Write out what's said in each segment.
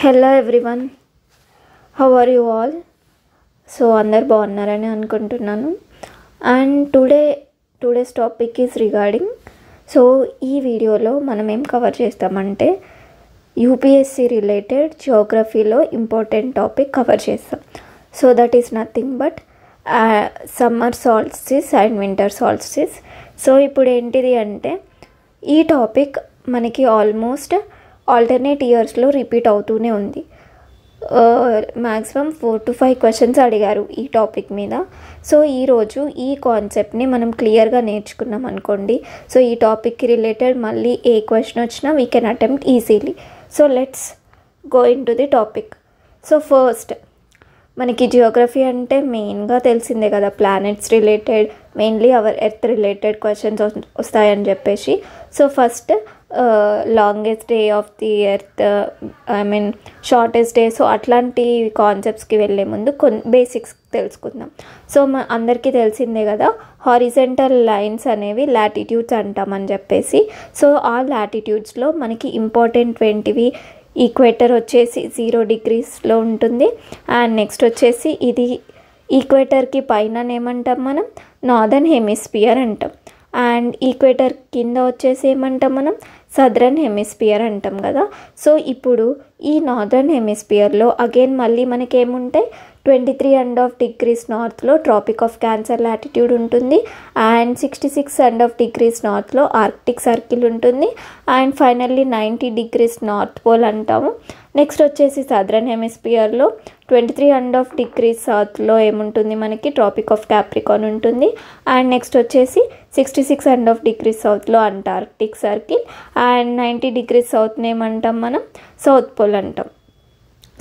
Hello everyone, how are you all? So అందరు బాగున్నారని అనుకుంటున్నాను. And today's topic is regarding. So ఈ వీడియోలో మనం ఏం కవర్ చేస్తామంటే యూపీఎస్సీ రిలేటెడ్ జియోగ్రఫీలో ఇంపార్టెంట్ టాపిక్ కవర్ చేస్తాం. So that is nothing but summer solstice and winter solstice. So ఇప్పుడు ఏంటిది అంటే ఈ టాపిక్ మనకి ఆల్మోస్ట్ ఆల్టర్నేట్ ఇయర్స్లో రిపీట్ అవుతూనే ఉంది. మ్యాక్సిమం 4 to 5 క్వశ్చన్స్ అడిగారు ఈ టాపిక్ మీద. సో ఈరోజు ఈ కాన్సెప్ట్ని మనం క్లియర్గా నేర్చుకున్నాం అనుకోండి. సో ఈ టాపిక్కి రిలేటెడ్ మళ్ళీ ఏ క్వశ్చన్ వచ్చినా we can attempt easily. So let's go in to the topic. So first మనకి జియోగ్రఫీ అంటే మెయిన్గా తెలిసిందే కదా, planets related, mainly hour earth related questions వస్తాయని చెప్పేసి. So first longest day of the earth, shortest day, so అట్లాంటి కాన్సెప్ట్స్కి వెళ్ళే ముందు కొన్ని బేసిక్స్ తెలుసుకుందాం. సో అందరికీ తెలిసిందే కదా, హారిజెంటల్ లైన్స్ అనేవి లాటిట్యూడ్స్ అంటామని చెప్పేసి. సో ఆ లాటిట్యూడ్స్లో మనకి ఇంపార్టెంట్ 20 ఈక్వేటర్ వచ్చేసి 0 degreesలో ఉంటుంది. అండ్ నెక్స్ట్ వచ్చేసి ఇది ఈక్వేటర్కి పైన ఏమంటాం మనం, నార్దర్న్ హెమిస్ఫియర్ అంటాం. అండ్ ఈక్వేటర్ కింద వచ్చేసి ఏమంటాం మనం, సదరన్ హెమిస్ఫియర్ అంటాం కదా. సో ఇప్పుడు ఈ నార్దర్న్ హెమిస్ఫియర్లో అగైన్ మళ్ళీ మనకి ఏముంటాయి, 23.5 degrees నార్త్లో ట్రాపిక్ ఆఫ్ క్యాన్సర్ లాటిట్యూడ్ ఉంటుంది. అండ్ 66.5 degrees నార్త్లో ఆర్క్టిక్ సర్కిల్ ఉంటుంది. And finally 90 degrees north pole అంటాము. నెక్స్ట్ వచ్చేసి సదరన్ హెమిస్ఫియర్లో 23.5 degrees సౌత్లో ఏముంటుంది మనకి, ట్రాపిక్ ఆఫ్ క్యాప్రికాన్ ఉంటుంది. అండ్ నెక్స్ట్ వచ్చేసి 66.5 degrees సౌత్లో అంటార్క్టిక్ సర్కిల్. అండ్ 90 degrees సౌత్ని ఏమంటాం మనం, సౌత్ పోల్ అంటాం.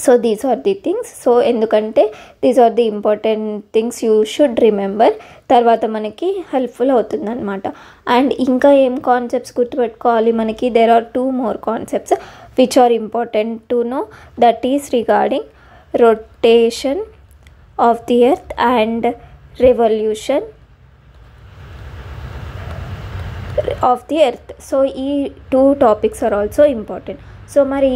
So these are the things. So ఎందుకంటే these are the important things you should remember, తర్వాత మనకి హెల్ప్ఫుల్ అవుతుంది అనమాట. అండ్ ఇంకా ఏం కాన్సెప్ట్స్ గుర్తుపెట్టుకోవాలి మనకి, there are 2 more concepts which are important to know. That is regarding rotation of the earth and revolution of the earth. So ఈ 2 topics are also important. So మరి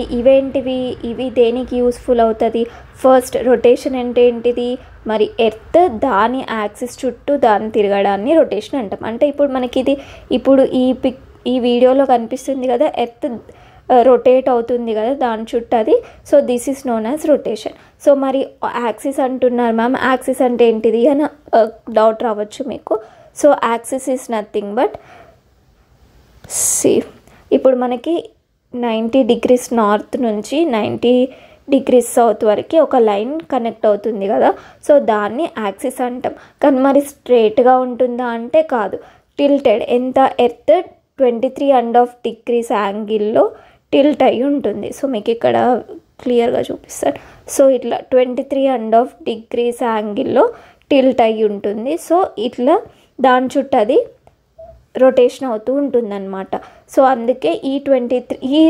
ఇవి దేనికి యూస్ఫుల్ అవుతుంది? ఫస్ట్ రొటేషన్ అంటే ఏంటిది, మరి ఎర్త్ దాని axis చుట్టూ దాన్ని తిరగడాన్ని రొటేషన్ అంటాం. అంటే ఇప్పుడు మనకి ఇది ఇప్పుడు ఈ వీడియోలో కనిపిస్తుంది కదా, ఎర్త్ రొటేట్ అవుతుంది కదా దాని చుట్టూ అది. So this is known as rotation. So మరి యాక్సిస్ అంటున్నారు మ్యామ్, యాక్సిస్ అంటే ఏంటిది అని డౌట్ రావచ్చు మీకు. So axis is nothing but ఇప్పుడు మనకి 90 degrees నార్త్ నుంచి 90 degrees సౌత్ వరకు ఒక లైన్ కనెక్ట్ అవుతుంది కదా. సో దాన్ని యాక్సిస్ అంటాం. కానీ మరి స్ట్రేట్గా ఉంటుందా అంటే కాదు, టిల్టెడ్. ఎంత, ఎర్త్ 23.5 degrees యాంగిల్లో టిల్ట్ అయి ఉంటుంది. సో మీకు ఇక్కడ క్లియర్గా చూపిస్తాను. సో ఇట్లా 23.5 degrees యాంగిల్లో టిల్ట్ అయి ఉంటుంది. సో ఇట్లా దాని చుట్టూ అది రొటేషన్ అవుతూ ఉంటుందన్నమాట. సో అందుకే ఈ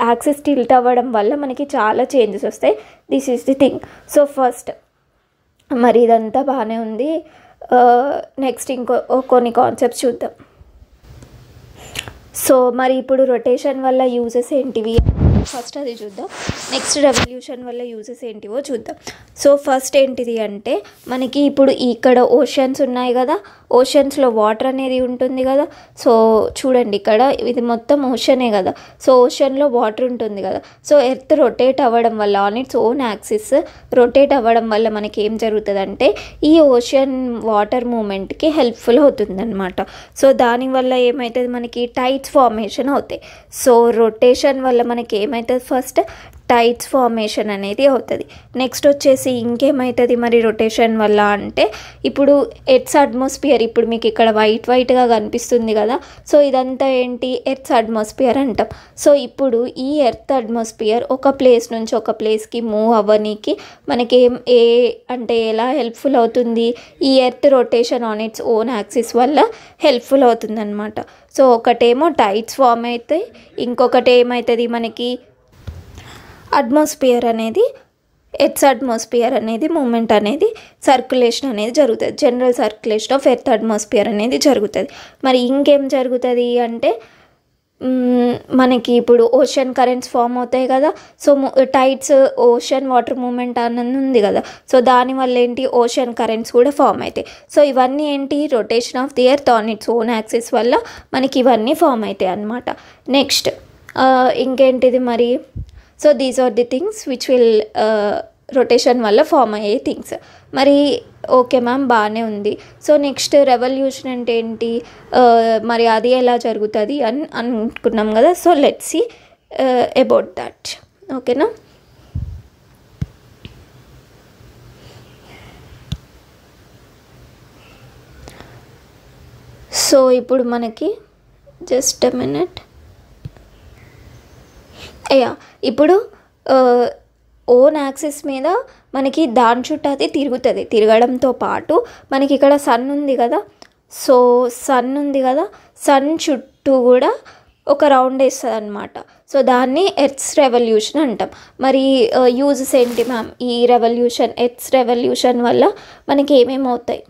యాక్సిస్ టిల్ట్ అవ్వడం వల్ల మనకి చాలా చేంజెస్ వస్తాయి. This is the thing. So first మరి ఇదంతా బాగానే ఉంది. నెక్స్ట్ కొన్ని కాన్సెప్ట్స్ చూద్దాం. సో మరి ఇప్పుడు రొటేషన్ వల్ల యూజెస్ ఏంటివి, ఫస్ట్ అది చూద్దాం. నెక్స్ట్ రెవల్యూషన్ వల్ల యూజెస్ ఏంటివో చూద్దాం. సో ఫస్ట్ ఏంటిది అంటే మనకి ఇప్పుడు ఇక్కడ ఓషన్స్ ఉన్నాయి కదా, ఓషన్స్లో వాటర్ అనేది ఉంటుంది కదా. సో చూడండి ఇక్కడ ఇది మొత్తం ఓషనే కదా. సో ఓషన్లో వాటర్ ఉంటుంది కదా. సో ఎర్త్ రొటేట్ అవ్వడం వల్ల, on its own axis rotate అవ్వడం వల్ల మనకి ఏం జరుగుతుంది అంటే ఈ ఓషన్ వాటర్ మూమెంట్కి హెల్ప్ఫుల్ అవుతుంది అనమాట. సో దానివల్ల ఏమవుతుంది మనకి, టైడ్స్ ఫార్మేషన్ అవుతాయి. సో రొటేషన్ వల్ల మనకి ఏమవుతుంది, ఫస్ట్ టైడ్స్ ఫార్మేషన్ అనేది అవుతుంది. నెక్స్ట్ వచ్చేసి ఇంకేమవుతుంది మరి రొటేషన్ వల్ల అంటే, ఇప్పుడు ఎర్త్స్ అట్మాస్ఫియర్ ఇప్పుడు మీకు ఇక్కడ వైట్గా కనిపిస్తుంది కదా. సో ఇదంతా ఏంటి, ఎర్త్స్ అట్మాస్ఫియర్ అంటాం. సో ఇప్పుడు ఈ ఎర్త్ అట్మాస్ఫియర్ ఒక ప్లేస్ నుంచి ఒక ప్లేస్కి మూవ్ అవ్వనీకి మనకి అంటే ఎలా హెల్ప్ఫుల్ అవుతుంది, ఈ earth rotation on its own axis వల్ల హెల్ప్ఫుల్ అవుతుంది అనమాట. సో ఒకటేమో టైడ్స్ ఫామ్ అవుతాయి, ఇంకొకటి ఏమవుతుంది మనకి అట్మాస్ఫియర్ అనేది, ఎర్త్ అట్మాస్ఫియర్ అనేది మూమెంట్ అనేది సర్క్యులేషన్ అనేది జరుగుతుంది. General circulation of earth atmosphere అనేది జరుగుతుంది. మరి ఇంకేం జరుగుతుంది అంటే మనకి ఇప్పుడు ఓషన్ కరెంట్స్ ఫామ్ అవుతాయి కదా. So tides ocean water movement అన్నది ఉంది కదా. సో దానివల్ల ఏంటి ఓషన్ కరెంట్స్ కూడా ఫామ్ అవుతాయి. సో ఇవన్నీ ఏంటి rotation of the earth on its own axis వల్ల మనకి ఇవన్నీ ఫామ్ అవుతాయి అన్నమాట. నెక్స్ట్ ఇంకేంటిది మరి, so these are the things which will rotation వల్ల ఫామ్ అయ్యే థింగ్స్. మరి ఓకే మ్యామ్ బాగానే ఉంది. సో నెక్స్ట్ రెవల్యూషన్ అంటే ఏంటి, మరి అది ఎలా జరుగుతుంది అని అనుకున్నాం కదా. So let's see about that. ఓకేనా. సో ఇప్పుడు మనకి జస్ట్ ఎ మినిట్. ఇప్పుడు ఓన్ యాక్సిస్ మీద మనకి దాని చుట్టూ అది తిరుగుతుంది. తిరగడంతో పాటు మనకి ఇక్కడ సన్ ఉంది కదా. సో సన్ ఉంది కదా, సన్ చుట్టూ కూడా ఒక రౌండ్ వేస్తుంది అనమాట. సో దాన్ని ఎర్త్స్ రెవల్యూషన్ అంటాం. మరి యూజెస్ ఏంటి మ్యామ్ ఈ రెవల్యూషన్, ఎర్త్స్ రెవల్యూషన్ వల్ల మనకి ఏమేమి అవుతాయి?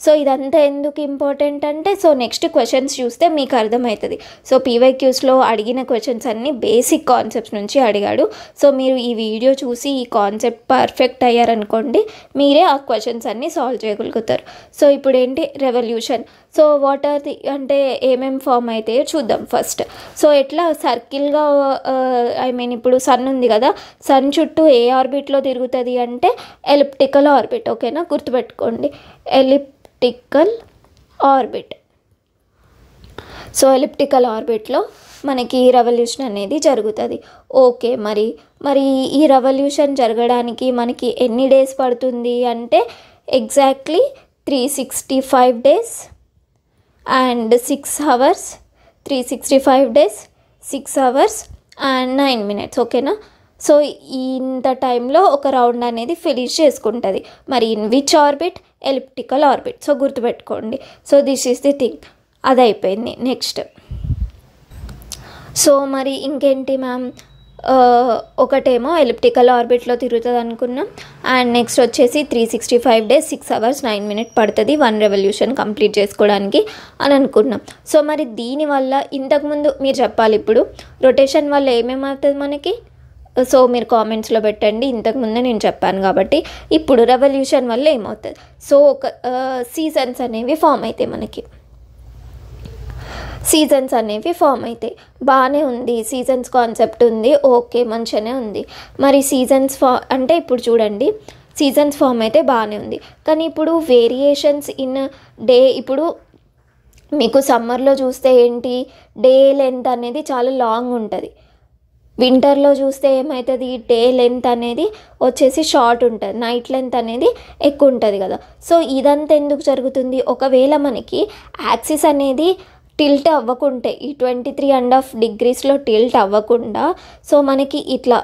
సో ఇదంతా ఎందుకు ఇంపార్టెంట్ అంటే, సో నెక్స్ట్ క్వశ్చన్స్ చూస్తే మీకు అర్థమవుతుంది. సో పీవైక్యూస్లో అడిగిన క్వశ్చన్స్ అన్నీ బేసిక్ కాన్సెప్ట్స్ నుంచి అడిగాడు. సో మీరు ఈ వీడియో చూసి ఈ కాన్సెప్ట్ పర్ఫెక్ట్ అయ్యారనుకోండి, మీరే ఆ క్వశ్చన్స్ అన్నీ సాల్వ్ చేయగలుగుతారు. సో ఇప్పుడు ఏంటి revolution. So what are the అంటే ఏమేమి ఫామ్ అవుతాయో చూద్దాం ఫస్ట్. సో ఎట్లా సర్కిల్గా ఇప్పుడు సన్ ఉంది కదా, సన్ చుట్టూ ఏ ఆర్బిట్లో తిరుగుతుంది అంటే ఎలిప్టికల్ ఆర్బిట్. ఓకేనా, గుర్తుపెట్టుకోండి ఎలిప్టికల్ ఆర్బిట్. సో ఎలిప్టికల్ ఆర్బిట్లో మనకి రెవల్యూషన్ అనేది జరుగుతుంది. ఓకే, మరి ఈ రెవల్యూషన్ జరగడానికి మనకి ఎన్ని డేస్ పడుతుంది అంటే exactly 365 days and 6 hours. 365 days 6 hours and 9 minutes. ఓకేనా. సో ఇంత టైంలో ఒక రౌండ్ అనేది ఫినిష్ చేసుకుంటుంది. మరి in which orbit? Elliptical orbit. So గుర్తుపెట్టుకోండి. So this is the thing. అది అయిపోయింది. నెక్స్ట్ సో మరి ఇంకేంటి మ్యామ్, ఒకటేమో ఎలిప్టికల్ ఆర్బిట్లో తిరుగుతుంది అనుకున్నాం. అండ్ నెక్స్ట్ వచ్చేసి 365 days 6 hours 9 minutes పడుతుంది 1 రెవల్యూషన్ కంప్లీట్ చేసుకోవడానికి అని అనుకున్నాం. సో మరి దీనివల్ల ఇంతకుముందు మీరు చెప్పాలి, ఇప్పుడు రొటేషన్ వల్ల ఏమేమి అవుతుంది మనకి. సో మీరు కామెంట్స్లో పెట్టండి. ఇంతకుముందే నేను చెప్పాను కాబట్టి. ఇప్పుడు రెవల్యూషన్ వల్ల ఏమవుతుంది? సో ఒక సీజన్స్ అనేవి ఫామ్ అవుతాయి మనకి. సీజన్స్ అనేవి ఫామ్ అవుతాయి. బాగానే ఉంది, సీజన్స్ కాన్సెప్ట్ ఉంది, ఓకే మంచిగానే ఉంది. మరి సీజన్స్ అంటే ఇప్పుడు చూడండి, సీజన్స్ ఫామ్ అయితే బాగానే ఉంది. కానీ ఇప్పుడు వేరియేషన్స్ ఇన్ డే, ఇప్పుడు మీకు సమ్మర్లో చూస్తే ఏంటి డే లెంత్ అనేది చాలా లాంగ్ ఉంటుంది. వింటర్లో చూస్తే ఏమవుతుంది, డే లెంత్ అనేది వచ్చేసి షార్ట్ ఉంటుంది, నైట్ లెంత్ అనేది ఎక్కువ ఉంటుంది కదా. సో ఇదంతా ఎందుకు జరుగుతుంది? ఒకవేళ మనకి యాక్సిస్ అనేది టిల్ట్ అవ్వకుంటే, ఈ 23.5 degrees టిల్ట్ అవ్వకుండా, సో మనకి ఇట్లా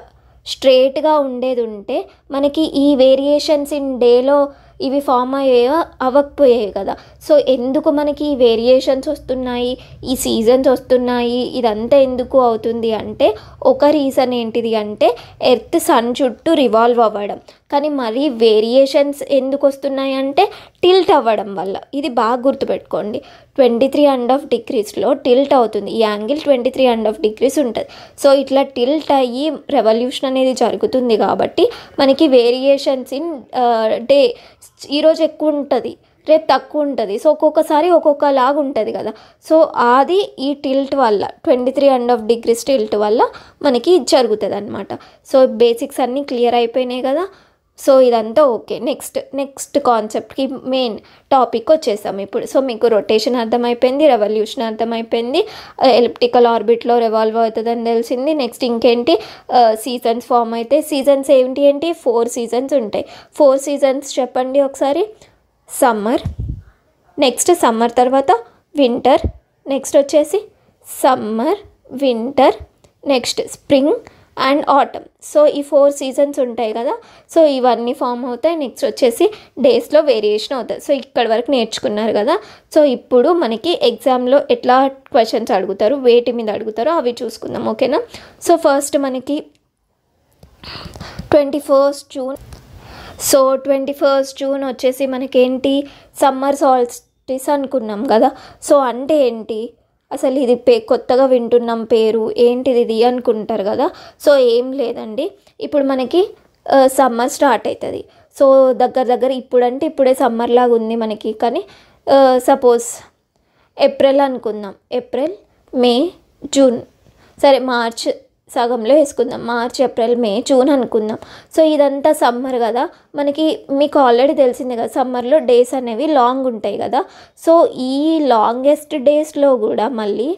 స్ట్రేట్గా ఉండేది ఉంటే మనకి ఈ వేరియేషన్స్ ఇన్ డేలో ఇవి ఫామ్ అయ్యాయో అవ్వకపోయాయి కదా. సో ఎందుకు మనకి ఈ వేరియేషన్స్ వస్తున్నాయి, ఈ సీజన్స్ వస్తున్నాయి, ఇదంతా ఎందుకు అవుతుంది అంటే ఒక రీజన్ ఏంటిది అంటే ఎర్త్ సన్ చుట్టూ రివాల్వ్ అవ్వడం. కానీ మరి వేరియేషన్స్ ఎందుకు వస్తున్నాయి అంటే టిల్ట్ అవ్వడం వల్ల. ఇది బాగా గుర్తుపెట్టుకోండి. 23.5 degrees టిల్ట్ అవుతుంది. ఈ యాంగిల్ 23.5 degrees ఉంటుంది. సో ఇట్లా టిల్ట్ అయ్యి రెవల్యూషన్ అనేది జరుగుతుంది కాబట్టి మనకి వేరియేషన్స్ ఇన్ డే ఈరోజు ఎక్కువ ఉంటుంది, రేపు తక్కువ ఉంటుంది. సో ఒక్కొక్కసారి ఒక్కొక్కలాగా ఉంటుంది కదా. సో అది ఈ టిల్ట్ వల్ల 23.5 degrees టిల్ట్ వల్ల మనకి జరుగుతుంది అనమాట. సో బేసిక్స్ అన్నీ క్లియర్ అయిపోయినాయి కదా. సో ఇదంతా ఓకే. నెక్స్ట్ కాన్సెప్ట్కి మెయిన్ టాపిక్ వచ్చేసాం ఇప్పుడు. సో మీకు రొటేషన్ అర్థమైపోయింది, రెవల్యూషన్ అర్థమైపోయింది, ఎలిప్టికల్ ఆర్బిట్లో రివాల్వ్ అవుతుందని తెలిసింది. నెక్స్ట్ ఇంకేంటి, సీజన్స్ ఫామ్ అయితే సీజన్స్ ఏంటి 4 seasons ఉంటాయి. 4 seasons చెప్పండి ఒకసారి. సమ్మర్, నెక్స్ట్ సమ్మర్ తర్వాత వింటర్, నెక్స్ట్ వచ్చేసి summer winter, next spring and atom. So ఈ 4 seasons ఉంటాయి కదా. సో ఇవన్నీ ఫామ్ అవుతాయి. నెక్స్ట్ వచ్చేసి డేస్లో వేరియేషన్ అవుతుంది. సో ఇక్కడి వరకు నేర్చుకున్నారు కదా. సో ఇప్పుడు మనకి ఎగ్జామ్లో ఎట్లా క్వశ్చన్స్ అడుగుతారు, వేటి మీద అడుగుతారో అవి చూసుకుందాం. ఓకేనా. సో ఫస్ట్ మనకి 21st June. So 21st June వచ్చేసి మనకేంటి సమ్మర్ సాల్స్టిస్ అనుకున్నాం కదా. సో అంటే ఏంటి అసలు ఇది కొత్తగా వింటున్నాం పేరు ఏంటిది ఇది అనుకుంటారు కదా. సో ఏం లేదండి, ఇప్పుడు మనకి సమ్మర్ స్టార్ట్ అవుతుంది. సో దగ్గర ఇప్పుడంటే ఇప్పుడే సమ్మర్ లాగా ఉంది మనకి, కానీ సపోజ్ ఏప్రిల్ అనుకుందాం, ఏప్రిల్, మే, జూన్, సరే మార్చ్ సగంలో వేసుకుందాం, మార్చ్, ఏప్రిల్, మే, జూన్ అనుకుందాం. సో ఇదంతా సమ్మర్ కదా మనకి, మీకు ఆల్రెడీ తెలిసిందే కదా సమ్మర్లో డేస్ అనేవి లాంగ్ ఉంటాయి కదా. సో ఈ లాంగెస్ట్ డేస్లో కూడా మళ్ళీ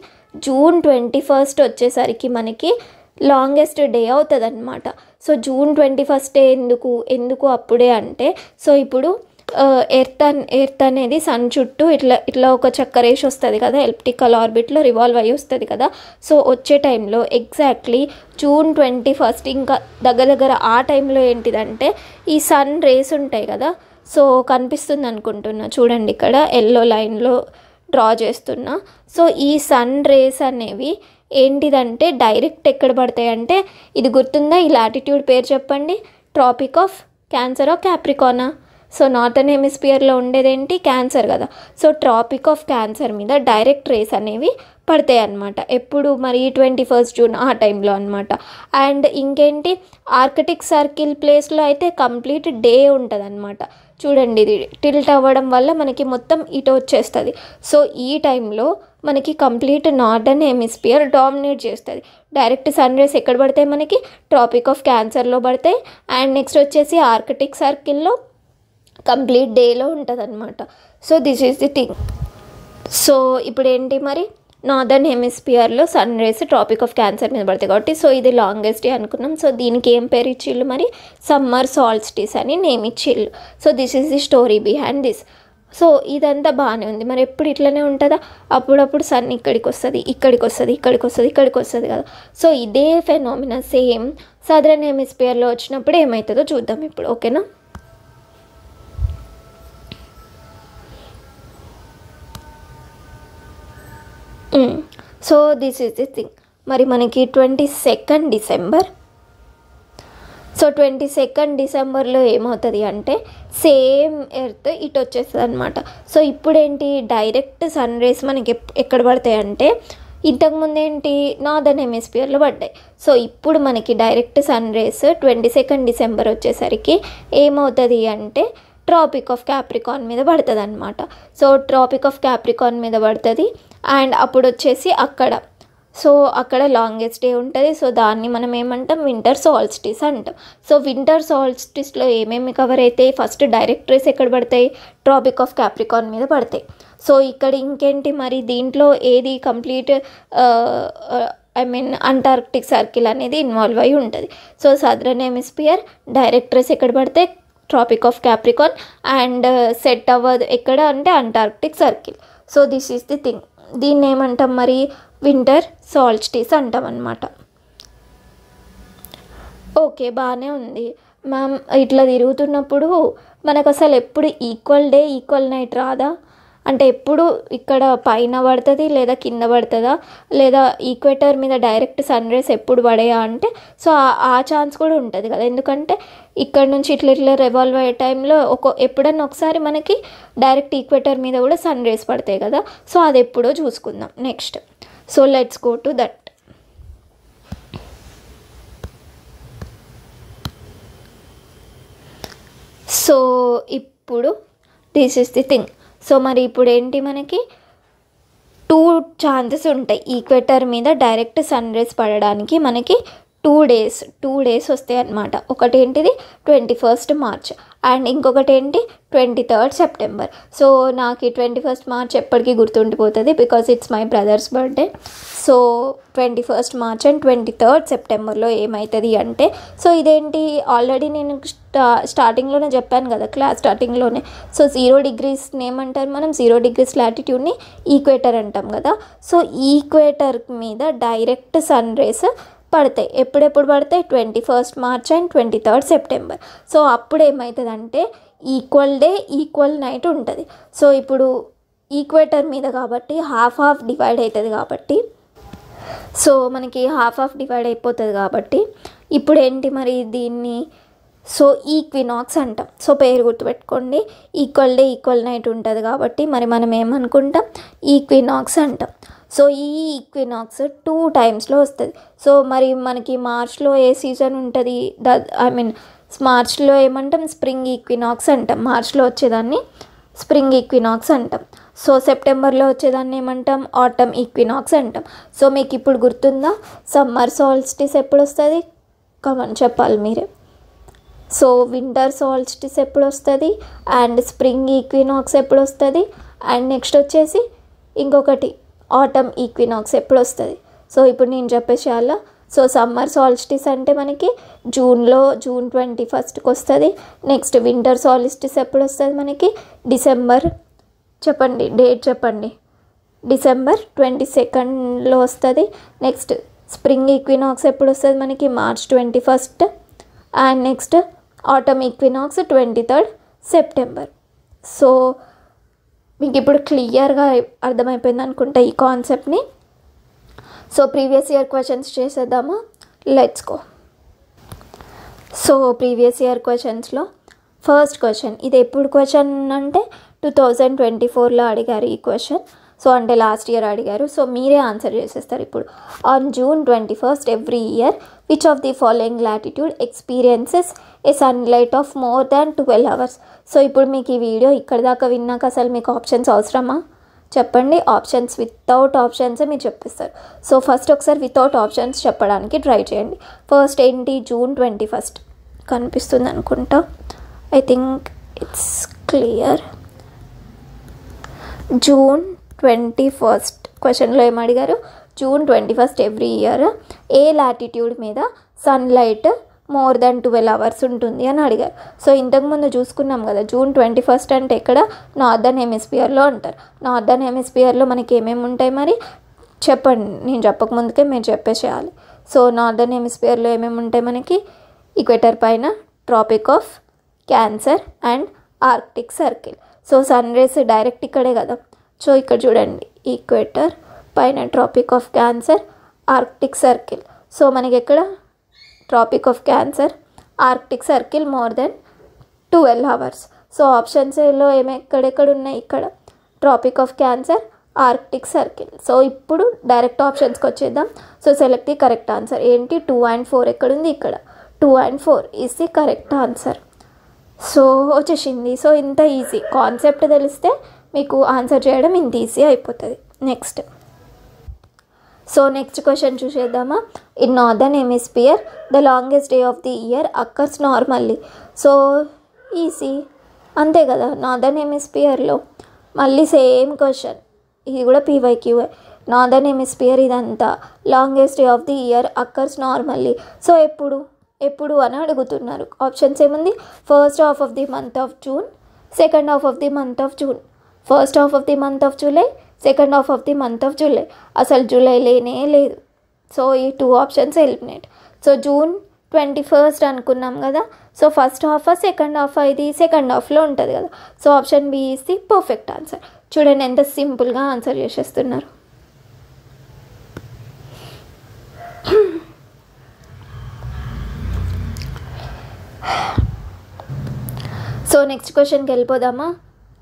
జూన్ 21 వచ్చేసరికి మనకి లాంగెస్ట్ డే అవుతుంది అనమాట. సో జూన్ 21 ఎందుకు అప్పుడే అంటే, సో ఇప్పుడు ఎర్త్ అనేది సన్ చుట్టూ ఇట్లా ఒక చక్కరేసి వస్తుంది కదా, ఎలిప్టికల్ ఆర్బిట్లో రివాల్వ్ అయ్యి వస్తుంది కదా. సో వచ్చే టైంలో ఎగ్జాక్ట్లీ జూన్ 21 ఇంకా దగ్గర ఆ టైంలో ఏంటిదంటే ఈ సన్ రేస్ ఉంటాయి కదా. సో కనిపిస్తుంది అనుకుంటున్నా చూడండి, ఇక్కడ ఎల్లో లైన్లో డ్రా చేస్తున్నా. సో ఈ సన్ రేస్ అనేవి ఏంటిదంటే డైరెక్ట్ ఎక్కడ పడతాయి అంటే, ఇది గుర్తుందా, ఈ లాటిట్యూడ్ పేరు చెప్పండి, ట్రాపిక్ ఆఫ్ క్యాన్సర్ క్యాప్రికానా. సో నార్థన్ హెమిస్ఫియర్లో ఉండేదేంటి, క్యాన్సర్ కదా. సో ట్రాపిక్ ఆఫ్ క్యాన్సర్ మీద డైరెక్ట్ రేస్ అనేవి పడతాయి అన్నమాట. ఎప్పుడు మరి 21 జూన్ ఆ టైంలో అనమాట. అండ్ ఇంకేంటి, ఆర్కిటిక్ సర్కిల్ ప్లేస్లో అయితే కంప్లీట్ డే ఉంటుంది అనమాట. చూడండి ఇది టిల్ట్ అవ్వడం వల్ల మనకి మొత్తం ఇటు వచ్చేస్తుంది. సో ఈ టైంలో మనకి కంప్లీట్ నార్దర్న్ హెమిస్ఫియర్ డామినేట్ చేస్తుంది. డైరెక్ట్ సన్ రేస్ ఎక్కడ పడతాయి మనకి, ట్రాపిక్ ఆఫ్ క్యాన్సర్లో పడతాయి. అండ్ నెక్స్ట్ వచ్చేసి ఆర్కిటిక్ సర్కిల్లో కంప్లీట్ డేలో ఉంటుంది అనమాట. So this is the thing. So ఇప్పుడు ఏంటి మరి, నార్దర్న్ హెమిస్ఫియర్లో sun rays tropic of cancer మీద పడతాయి కాబట్టి సో ఇది లాంగెస్ట్ డే అనుకున్నాం. సో దీనికి ఏం పేరు ఇచ్చిళ్ళు మరి, సమ్మర్ సాల్స్టిస్ అని నేమ్ ఇచ్చిళ్ళు. So this is the story behind this. So ఇదంతా బాగానే ఉంది. మరి ఎప్పుడు ఇట్లనే ఉంటుందా, అప్పుడప్పుడు సన్ ఇక్కడికి వస్తుంది కదా. సో ఇదే ఫెనామినా సేమ్ సదరన్ హెమిస్ఫియర్లో వచ్చినప్పుడు ఏమవుతుందో చూద్దాం ఇప్పుడు, ఓకేనా. So this is the thing. మరి మనకి 22 డిసెంబర్, సో 22 డిసెంబర్లో ఏమవుతుంది అంటే సేమ్ ఎర్త్ ఇటు వచ్చేస్తుంది అనమాట. సో ఇప్పుడేంటి, డైరెక్ట్ సన్ రేస్ మనకి ఎక్కడ పడతాయి అంటే, ఇంతకుముందు ఏంటి నార్దర్న్ హెమిస్ఫియర్లో పడ్డాయి. సో ఇప్పుడు మనకి డైరెక్ట్ సన్ రేస్ 22 డిసెంబర్ వచ్చేసరికి ఏమవుతుంది అంటే ట్రాపిక్ ఆఫ్ క్యాప్రికాన్ మీద పడుతుంది అనమాట. సో ట్రాపిక్ ఆఫ్ క్యాప్రికాన్ మీద పడుతుంది. అండ్ అప్పుడు వచ్చేసి అక్కడ లాంగెస్ట్ డే ఉంటుంది. సో దాన్ని మనం ఏమంటాం, వింటర్ సాల్స్టిస్ అంటాం. సో వింటర్ సాల్స్టిస్లో ఏమేమి కవర్ అవుతాయి, ఫస్ట్ డైరెక్ట్ రేస్ ఎక్కడ పడతాయి, ట్రాపిక్ ఆఫ్ క్యాప్రికాన్ మీద పడతాయి. సో ఇక్కడ ఇంకేంటి మరి, దీంట్లో ఏది కంప్లీట్ అంటార్క్టిక్ సర్కిల్ అనేది ఇన్వాల్వ్ అయి ఉంటుంది. So southern hemisphere direct rays ఎక్కడ పడతాయి, Tropic of Capricorn. And set అవ్వదు ఎక్కడ అంటే Antarctic Circle. So this is the thing. దీన్ని ఏమంటాం మరి, వింటర్ సాల్స్టిస్ అంటాం అన్నమాట. ఓకే బాగానే ఉంది మ్యామ్. ఇట్లా తిరుగుతున్నప్పుడు మనకు అసలు ఎప్పుడు ఈక్వల్ డే ఈక్వల్ నైట్ రాదా, అంటే ఎప్పుడు ఇక్కడ పైన పడుతుంది లేదా కింద పడుతుందా, లేదా ఈక్వేటర్ మీద డైరెక్ట్ సన్ రేస్ ఎప్పుడు పడేయా అంటే, సో ఆ ఛాన్స్ కూడా ఉంటుంది కదా. ఎందుకంటే ఇక్కడ నుంచి ఇట్లా రివాల్వ్ అయ్యే టైంలో ఎప్పుడన్నా ఒకసారి మనకి డైరెక్ట్ ఈక్వేటర్ మీద కూడా సన్ రేస్ పడతాయి కదా. సో అది ఎప్పుడో చూసుకుందాం next. So let's go to that. So ఇప్పుడు this is the thing. So మరి ఇప్పుడు ఏంటి, మనకి 2 ఛాన్సెస్ ఉంటాయి ఈక్వేటర్ మీద డైరెక్ట్ సన్ రేస్ పడడానికి. మనకి 2 డేస్ వస్తాయి అన్నమాట. ఒకటి ఏంటిది 21 మార్చ్ అండ్ ఇంకొకటి ఏంటి 23 సెప్టెంబర్. సో నాకు ఈ 21 మార్చ్ ఎప్పటికీ గుర్తుండిపోతుంది, because it's my brothers birthday. So 21 March and 23 సెప్టెంబర్లో ఏమవుతుంది అంటే, సో ఇదేంటి ఆల్రెడీ నేను స్టార్టింగ్లోనే చెప్పాను కదా, క్లాస్ స్టార్టింగ్లోనే. సో 0 degrees ఏమంటారు మనం, 0 degrees లాటిట్యూడ్ని ఈక్వేటర్ అంటాం కదా. సో ఈక్వేటర్ మీద డైరెక్ట్ సన్ రేస్ పడతాయి. ఎప్పుడెప్పుడు పడతాయి, 21 మార్చ్ అండ్ 23 సెప్టెంబర్. సో అప్పుడు ఏమవుతుందంటే ఈక్వల్ డే ఈక్వల్ నైట్ ఉంటుంది. సో ఇప్పుడు ఈక్వేటర్ మీద కాబట్టి హాఫ్ డివైడ్ అవుతుంది కాబట్టి, సో మనకి హాఫ్ డివైడ్ అయిపోతుంది కాబట్టి ఇప్పుడు ఏంటి మరి దీన్ని, సో ఈక్వినాక్స్ అంటాం. సో పేరు గుర్తుపెట్టుకోండి, ఈక్వల్ డే ఈక్వల్ నైట్ ఉంటుంది కాబట్టి మరి మనం ఏమనుకుంటాం, ఈక్వినాక్స్ అంటాం. సో ఈ ఈక్వినాక్స్ 2 టైమ్స్లో వస్తుంది. సో మరి మనకి మార్చ్లో ఏ సీజన్ ఉంటుంది, మార్చ్లో ఏమంటాం, స్ప్రింగ్ ఈక్వినాక్స్ అంటాం. మార్చ్లో వచ్చేదాన్ని స్ప్రింగ్ ఈక్వినాక్స్ అంటాం. సో సెప్టెంబర్లో వచ్చేదాన్ని ఏమంటాం, ఆటమ్ ఈక్వినాక్స్ అంటాం. సో మీకు ఇప్పుడు గుర్తుందా, సమ్మర్ సాల్స్టిస్ ఎప్పుడు వస్తుంది, కమన్ చెప్పాలి మీరే. సో వింటర్ సాల్స్టిస్ ఎప్పుడు వస్తుంది, అండ్ స్ప్రింగ్ ఈక్వినాక్స్ ఎప్పుడు వస్తుంది, అండ్ నెక్స్ట్ వచ్చేసి ఇంకొకటి ఆటమ్ ఈక్వినాక్స్ ఎప్పుడు వస్తుంది. సో ఇప్పుడు నేను చెప్పేసేయాలా. సో సమ్మర్ సాల్స్టిస్ అంటే మనకి జూన్ 21st వస్తుంది. నెక్స్ట్ వింటర్ సాల్స్టిస్ ఎప్పుడు వస్తుంది మనకి, డిసెంబర్, చెప్పండి డేట్ చెప్పండి, డిసెంబర్ 22 వస్తుంది. నెక్స్ట్ స్ప్రింగ్ ఈక్వినాక్స్ ఎప్పుడు వస్తుంది మనకి, March 21. And next autumn equinox 23rd September. So మీకు ఇప్పుడు క్లియర్గా అర్థమైపోయింది అనుకుంటా ఈ concept. So previous year questions చేసేద్దామా, let's go. So previous year క్వశ్చన్స్లో ఫస్ట్ క్వశ్చన్, ఇది ఎప్పుడు క్వశ్చన్ అంటే 2024లో అడిగారు ఈ క్వశ్చన్. సో అంటే లాస్ట్ ఇయర్ అడిగారు. సో మీరే ఆన్సర్ చేసేస్తారు ఇప్పుడు. On June 21st every year which of the following latitude experiences a sunlight of more than 12 hours. So ఇప్పుడు మీకు ఈ వీడియో ఇక్కడ దాకా విన్నాక అసలు మీకు ఆప్షన్స్ అవసరమా చెప్పండి. ఆప్షన్స్ వితౌట్ ఆప్షన్సే మీరు చెప్పిస్తారు. సో ఫస్ట్ ఒకసారి వితౌట్ ఆప్షన్స్ చెప్పడానికి ట్రై చేయండి. ఫస్ట్ ఏంటి, June 21st కనిపిస్తుంది అనుకుంటా, I think it's clear. June 21st క్వశ్చన్లో ఏం అడిగారు, June 21st ఎవ్రీ ఇయర్ ఏ లాటిట్యూడ్ మీద సన్లైట్ మోర్ దాన్ 12 hours ఉంటుంది అని అడిగారు. సో ఇంతకుముందు చూసుకున్నాం కదా, June 21st అంటే ఎక్కడ, నార్దర్న్ హెమిస్ఫియర్లో అంటారు. నార్దర్న్ హెమిస్ఫియర్లో మనకి ఏమేమి ఉంటాయి మరి చెప్పండి, నేను చెప్పకముందుకే మీరు చెప్పేసేయాలి. సో నార్దర్న్ హెమిస్ఫియర్లో ఏమేమి ఉంటాయి మనకి, ఈక్వేటర్ పైన Tropic of Cancer and Arctic circle. So sun rays direct ఇక్కడే కదా. సో ఇక్కడ చూడండి, ఈక్వేటర్ పైన Tropic of Cancer, Arctic circle. So మనకి ఎక్కడ Tropic of Cancer, Arctic Circle more than 12 hours. So ఆప్షన్స్లో ఎక్కడెక్కడ ఉన్నాయి, ఇక్కడ Tropic of Cancer, Arctic circle. So ఇప్పుడు డైరెక్ట్ ఆప్షన్స్కి వచ్చేద్దాం. So select the correct answer. ఏంటి, 2 and 4 ఎక్కడుంది, ఇక్కడ 2 and 4 is the correct answer. So వచ్చేసింది. సో ఇంత ఈజీ, కాన్సెప్ట్ తెలిస్తే మీకు ఆన్సర్ చేయడం ఇంత ఈజీ అయిపోతుంది. నెక్స్ట్, సో నెక్స్ట్ క్వశ్చన్ చూసేద్దామా. In northern hemisphere the longest day of the year occurs normally. So easy అంతే కదా, నార్దర్న్ హెమిస్ఫియర్లో మళ్ళీ సేమ్ క్వశ్చన్, ఇది కూడా PYQ. నార్దర్న్ హెమిస్ఫియర్ ఇదంతా longest day of the year occurs normally. So ఎప్పుడు అని అడుగుతున్నారు. ఆప్షన్స్ ఏముంది, first half of the month of June, second half of the month of June, first half of the month of July, second half of the month of July. అసలు July లేనే లేదు. So ఈ 2 options eliminate. So June 21st అనుకున్నాం కదా. So first half second half, ఇది second హాఫ్లో ఉంటుంది కదా. So option B is the perfect answer. చూడండి ఎంత సింపుల్గా ఆన్సర్ చేసేస్తున్నారు. సో నెక్స్ట్ క్వశ్చన్కి వెళ్ళిపోదామా.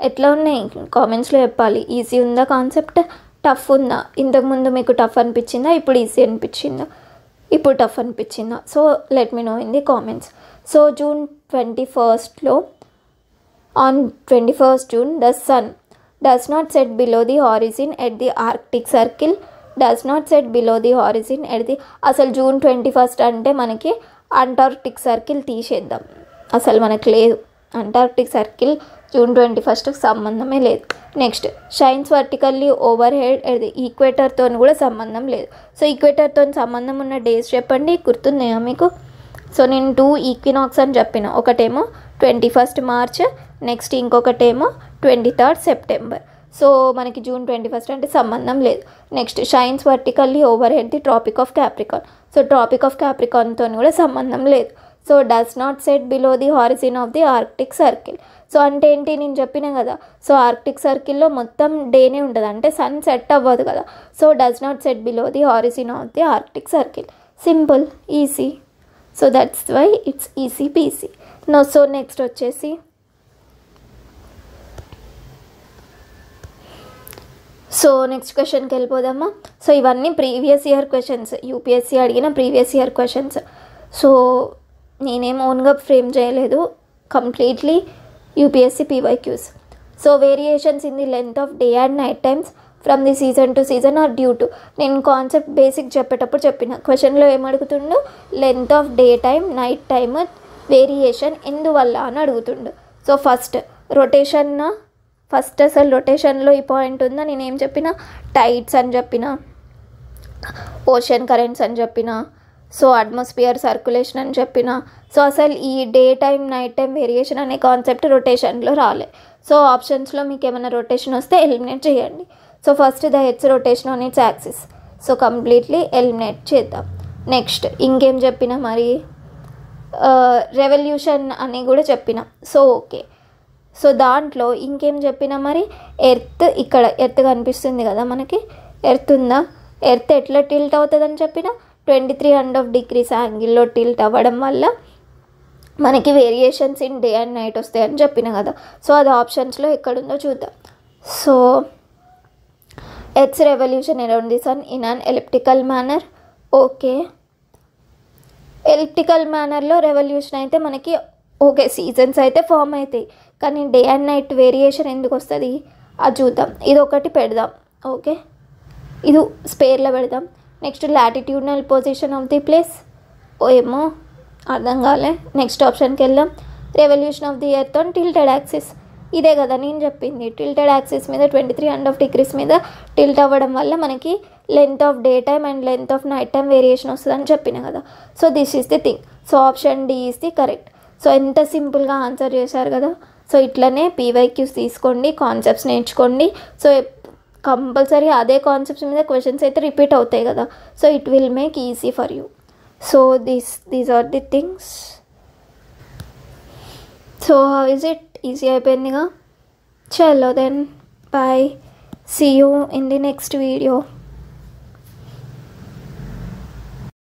ఎట్లా ఉన్నాయి కామెంట్స్లో చెప్పాలి. ఈజీ ఉందా కాన్సెప్ట్, టఫ్ ఉందా, ఇంతకుముందు మీకు టఫ్ అనిపించిందా, ఇప్పుడు ఈజీ అనిపించిందా, ఇప్పుడు టఫ్ అనిపించిందా. So let me know in the comments. So June 21st on 21st June the sun does not set below the horizon at the Arctic Circle, does not set below the horizon at the. అసలు June 21st అంటే మనకి Antarctic circle తీసేద్దాం, అసలు మనకు లేదు. Antarctic circle June 21st సంబంధమే లేదు. Next, shines vertically overhead at the ఈక్వేటర్తో కూడా సంబంధం లేదు. సో ఈక్వేటర్తో సంబంధం ఉన్న డేస్ చెప్పండి, గుర్తున్నాయా మీకు. సో నేను 2 ఈక్వినాక్స్ అని చెప్పిన, ఒకటేమో 21st March, నెక్స్ట్ ఇంకొకటేమో 23rd September. సో మనకి June 21st అంటే సంబంధం లేదు. Next, shines vertically overhead the tropic of Capricorn. So tropic of క్యాప్రికాన్తో కూడా సంబంధం లేదు. So does not set below the horizon of the Arctic circle. So అంటే ఏంటి, నేను చెప్పిన కదా. సో ఆర్క్టిక్ సర్కిల్లో మొత్తం డేనే ఉంటుంది, అంటే సన్ సెట్ అవ్వదు కదా. So does not set below the horizon of the Arctic Circle. Simple, easy. So that's why it's easy peasy. No. So next వచ్చేసి, సో నెక్స్ట్ క్వశ్చన్కి వెళ్ళిపోదామా. సో ఇవన్నీ ప్రీవియస్ ఇయర్ క్వశ్చన్స్, యూపీఎస్సీ అడిగిన previous year questions. So నేనేం ఓన్గా frame చేయలేదు, completely UPSC PYQs. So variations in the length of day and night times from the season to season are due to. నేను concept basic చెప్పేటప్పుడు చెప్పిన క్వశ్చన్లో ఏమడుగుతుండో length of day time night time variation ఎందువల్ల అని అడుగుతుండు. So first rotation, first అసలు రొటేషన్లో ఈ పాయింట్ ఉందా, నేనేం చెప్పిన టైడ్స్ అని చెప్పిన, ఓషన్ కరెంట్స్ అని చెప్పిన, సో అట్మాస్ఫియర్ సర్క్యులేషన్ అని చెప్పిన. సో అసలు ఈ day time night time variation అనే కాన్సెప్ట్ రొటేషన్లో రాలే. సో ఆప్షన్స్లో మీకు ఏమైనా రొటేషన్ వస్తే ఎలిమినేట్ చేయండి. So first the earth rotation on it's axis, so completely eliminate చేద్దాం. నెక్స్ట్ ఇంకేం చెప్పిన మరి, రెవల్యూషన్ అని కూడా చెప్పిన. సో ఓకే, సో దాంట్లో ఇంకేం చెప్పినా మరి, ఎర్త్ ఇక్కడ ఎర్త్ కనిపిస్తుంది కదా మనకి, ఎర్త్ ఉందా, ఎర్త్ ఎట్లా టిల్ట్ అవుతుందని చెప్పిన 23.5 degrees యాంగిల్లో టిల్ట్ అవ్వడం వల్ల మనకి variations in day and night వస్తాయని చెప్పిన కదా. సో అది ఆప్షన్స్లో ఎక్కడుందో చూద్దాం. So earth's revolution around the sun in an elliptical manner. Okay, elliptical మేనర్లో రెవల్యూషన్ అయితే మనకి ఓకే సీజన్స్ అయితే ఫామ్ అవుతాయి, కానీ డే అండ్ నైట్ వేరియేషన్ ఎందుకు వస్తుంది అది చూద్దాం. ఇది ఒకటి పెడదాం, ఓకే ఇది స్పేర్లో పెడదాం. Next latitudinal position of the place, ఏమో అర్థం కాలే. నెక్స్ట్ ఆప్షన్కి వెళ్దాం. Revolution of the earth on tilted axis, ఇదే కదా నేను చెప్పింది, టిల్టెడ్ యాక్సిస్ మీద 23.5 degrees మీద టిల్ట్ అవ్వడం వల్ల మనకి length of day time and length of night time variation వస్తుందని చెప్పిన కదా. So this is the thing. So option D is the correct. So ఎంత సింపుల్గా ఆన్సర్ చేశారు కదా. సో ఇట్లనే పీవైక్యూస్ తీసుకోండి, కాన్సెప్ట్స్ నేర్చుకోండి. సో కంపల్సరీ అదే కాన్సెప్ట్స్ మీద క్వశ్చన్స్ అయితే రిపీట్ అవుతాయి కదా. So it will make easy for you. So these are the things. So how is it, easy అయిపోయిందిగా. చలో then bye, see you in the next video.